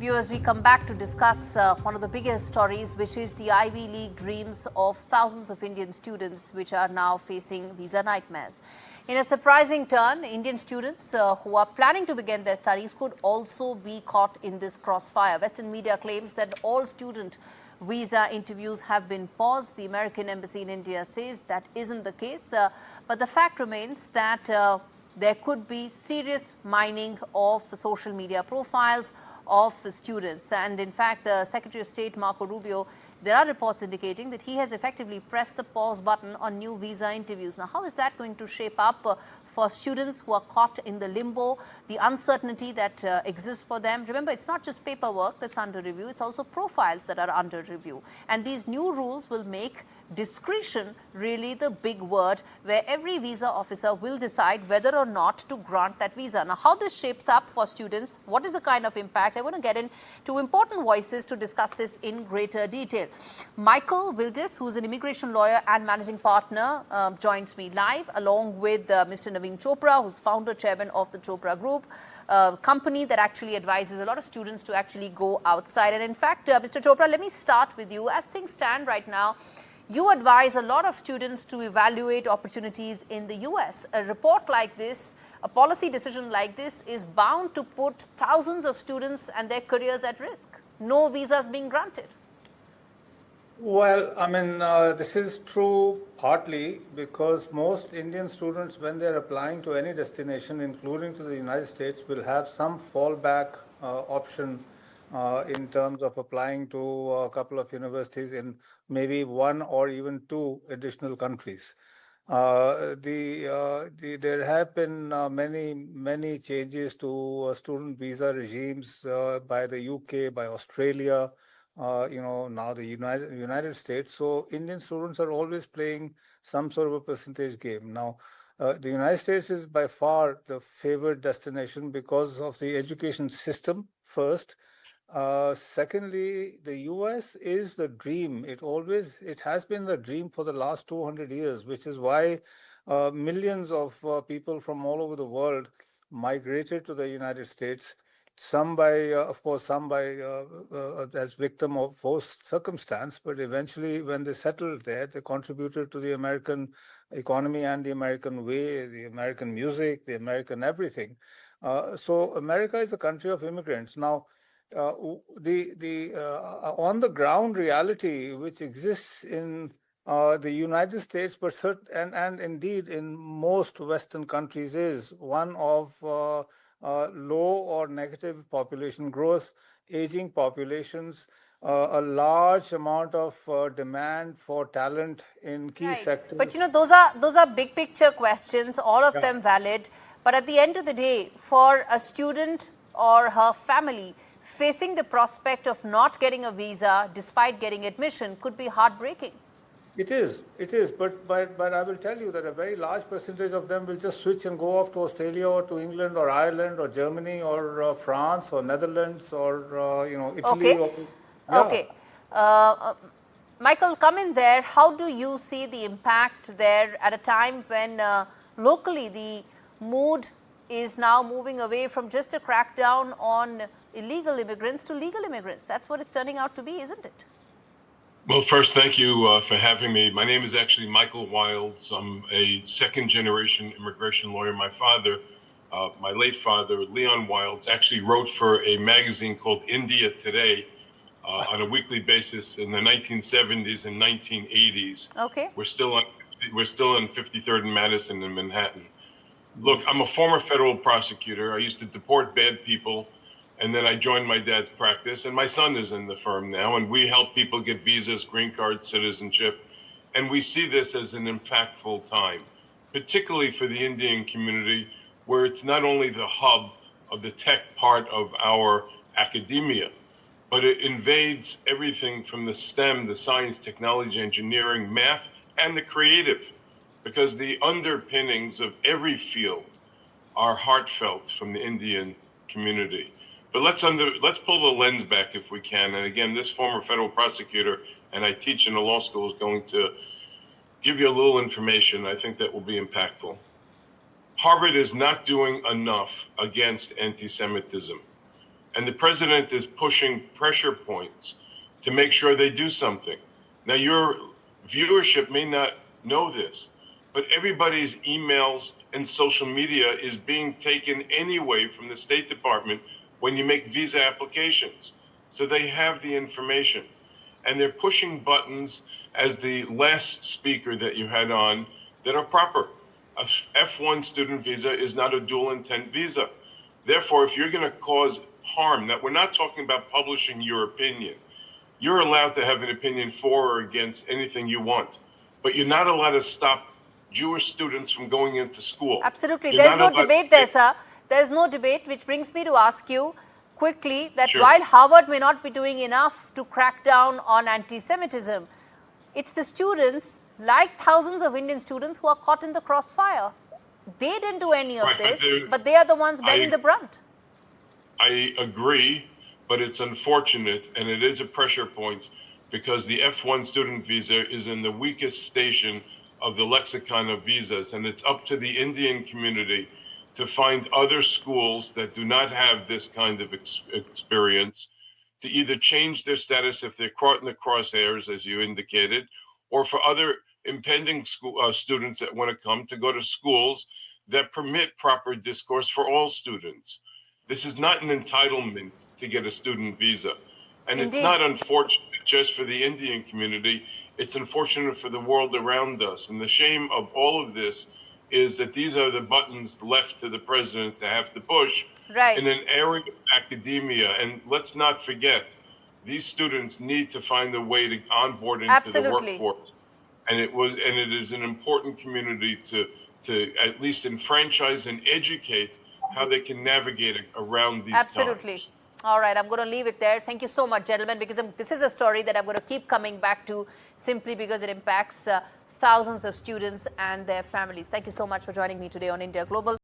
Viewers, we come back to discuss one of the biggest stories, which is the Ivy League dreams of thousands of Indian students, which are now facing visa nightmares. In a surprising turn, Indian students who are planning to begin their studies could also be caught in this crossfire. Western media claims that all student visa interviews have been paused. The American Embassy in India says that isn't the case. But the fact remains that there could be serious mining of social media profiles of students. And in fact, the Secretary of State, Marco Rubio, there are reports indicating that he has effectively pressed the pause button on new visa interviews. Now, how is that going to shape up for students who are caught in the limbo, the uncertainty that exists for them? Remember, it's not just paperwork that's under review, it's also profiles that are under review. And these new rules will make discretion really the big word, where every visa officer will decide whether or not to grant that visa. Now, how this shapes up for students, what is the kind of impact? I want to get into important voices to discuss this in greater detail. Michael Wildis, who's an immigration lawyer and managing partner, joins me live, along with Mr. Naveen Chopra, who's founder chairman of the Chopras Group, company that actually advises a lot of students to actually go outside. And in fact, Mr. Chopra, let me start with you. As things stand right now, you advise a lot of students to evaluate opportunities in the US. A report like this, a policy decision like this, is bound to put thousands of students and their careers at risk. No visas being granted. Well, I mean, this is true partly because most Indian students, when they're applying to any destination, including to the United States, will have some fallback option in terms of applying to a couple of universities in maybe one or even two additional countries. There have been many changes to student visa regimes by the UK, by Australia, now the United States. So Indian students are always playing some sort of a percentage game. Now, the United States is by far the favored destination because of the education system, first. Secondly, the US is the dream. It has been the dream for the last 200 years, which is why millions of people from all over the world migrated to the United States. Some by, of course, as victim of forced circumstance, but eventually when they settled there, they contributed to the American economy and the American way, the American music, the American everything. So America is a country of immigrants. Now, on the ground reality which exists in the United States, but and indeed in most Western countries, is one of low or negative population growth, aging populations, a large amount of demand for talent in key sectors. But those are big picture questions, all of them valid. But at the end of the day, for a student or her family, facing the prospect of not getting a visa despite getting admission could be heartbreaking. It is, but I will tell you that a very large percentage of them will just switch and go off to Australia or to England or Ireland or Germany or France or Netherlands or Italy. Okay. Michael, come in there. How do you see the impact there at a time when locally the mood is now moving away from just a crackdown on illegal immigrants to legal immigrants? That's what it's turning out to be, isn't it? Well, first, thank you for having me. My name is actually Michael Wilds. I'm a second-generation immigration lawyer. My father, my late father, Leon Wilds, actually wrote for a magazine called India Today on a weekly basis in the 1970s and 1980s. Okay. We're still on 53rd and Madison in Manhattan. Look, I'm a former federal prosecutor. I used to deport bad people. And then I joined my dad's practice, and my son is in the firm now, and we help people get visas, green cards, citizenship. And we see this as an impactful time, particularly for the Indian community, where it's not only the hub of the tech part of our academia, but it invades everything from the STEM, the science, technology, engineering, math, and the creative, because the underpinnings of every field are heartfelt from the Indian community. But let's pull the lens back if we can. And again, this former federal prosecutor, and I teach in a law school, is going to give you a little information. I think that will be impactful. Harvard is not doing enough against anti-Semitism. And the president is pushing pressure points to make sure they do something. Now, your viewership may not know this, but everybody's emails and social media is being taken anyway from the State Department when you make visa applications. So they have the information. And they're pushing buttons, as the last speaker that you had on, that are proper. A F1 student visa is not a dual intent visa. Therefore, if you're going to cause harm, that we're not talking about publishing your opinion. You're allowed to have an opinion for or against anything you want, but you're not allowed to stop Jewish students from going into school. Absolutely. You're There's no not allowed debate to- there, sir. There's no debate, which brings me to ask you quickly that Sure. while Harvard may not be doing enough to crack down on anti-Semitism, it's the students, like thousands of Indian students, who are caught in the crossfire. They didn't do any of Right, but this, but they are the ones bearing the brunt. I agree, but it's unfortunate, and it is a pressure point, because the F1 student visa is in the weakest station of the lexicon of visas, and it's up to the Indian community to find other schools that do not have this kind of experience, to either change their status if they're caught in the crosshairs, as you indicated, or for other impending students that want to come to go to schools that permit proper discourse for all students. This is not an entitlement to get a student visa. And Indeed. It's not unfortunate just for the Indian community, it's unfortunate for the world around us. And the shame of all of this is that these are the buttons left to the president to have to push Right. in an area of academia. And let's not forget, these students need to find a way to onboard into Absolutely. the workforce. And it is an important community to at least enfranchise and educate how they can navigate around these Absolutely. times. All right, I'm going to leave it there. Thank you so much, gentlemen, because this is a story that I'm going to keep coming back to simply because it impacts thousands of students and their families. Thank you so much for joining me today on India Global.